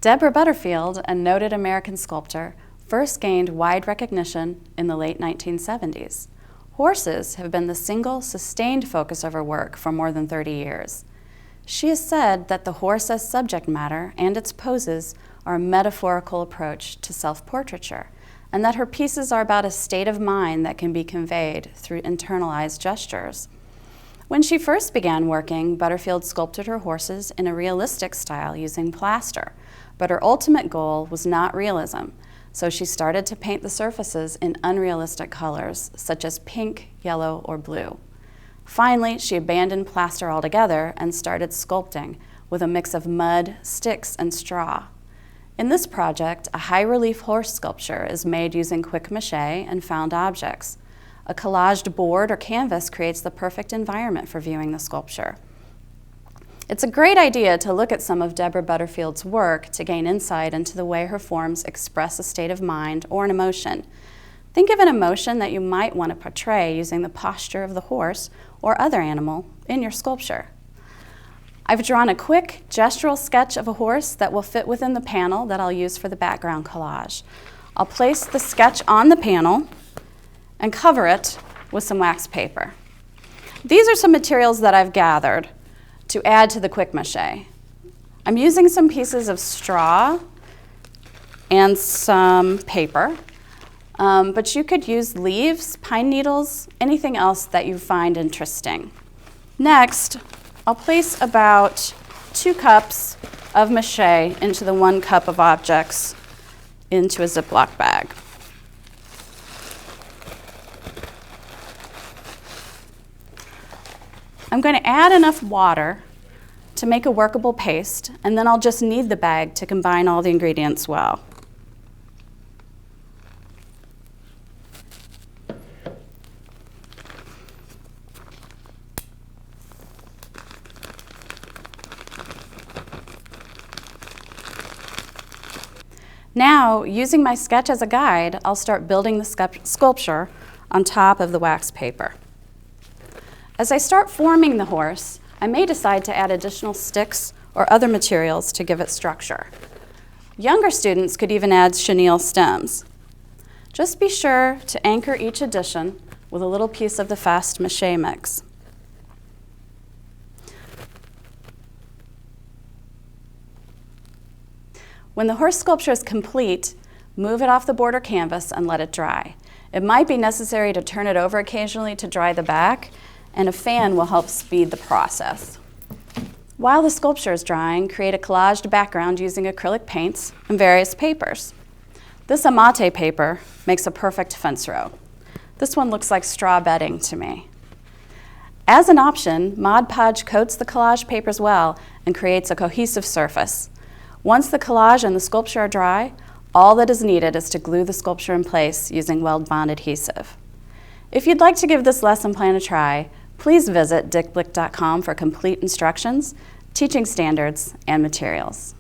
Deborah Butterfield, a noted American sculptor, first gained wide recognition in the late 1970s. Horses have been the single, sustained focus of her work for more than 30 years. She has said that the horse as subject matter and its poses are a metaphorical approach to self-portraiture, and that her pieces are about a state of mind that can be conveyed through internalized gestures. When she first began working, Butterfield sculpted her horses in a realistic style using plaster, but her ultimate goal was not realism, so she started to paint the surfaces in unrealistic colors, such as pink, yellow, or blue. Finally, she abandoned plaster altogether and started sculpting with a mix of mud, sticks, and straw. In this project, a high-relief horse sculpture is made using quick mâché and found objects. A collaged board or canvas creates the perfect environment for viewing the sculpture. It's a great idea to look at some of Deborah Butterfield's work to gain insight into the way her forms express a state of mind or an emotion. Think of an emotion that you might want to portray using the posture of the horse or other animal in your sculpture. I've drawn a quick gestural sketch of a horse that will fit within the panel that I'll use for the background collage. I'll place the sketch on the panel and cover it with some wax paper. These are some materials that I've gathered to add to the quick mâché. I'm using some pieces of straw and some paper, but you could use leaves, pine needles, anything else that you find interesting. Next, I'll place about 2 cups of mâché into the 1 cup of objects into a Ziploc bag. I'm going to add enough water to make a workable paste, and then I'll just knead the bag to combine all the ingredients well. Now, using my sketch as a guide, I'll start building the sculpture on top of the wax paper. As I start forming the horse, I may decide to add additional sticks or other materials to give it structure. Younger students could even add chenille stems. Just be sure to anchor each addition with a little piece of the fast mâché mix. When the horse sculpture is complete, move it off the board or canvas and let it dry. It might be necessary to turn it over occasionally to dry the back, and a fan will help speed the process. While the sculpture is drying, create a collaged background using acrylic paints and various papers. This mâché paper makes a perfect fence row. This one looks like straw bedding to me. As an option, Mod Podge coats the collage papers well and creates a cohesive surface. Once the collage and the sculpture are dry, all that is needed is to glue the sculpture in place using weld bond adhesive. If you'd like to give this lesson plan a try, please visit Blick.com for complete instructions, teaching standards, and materials.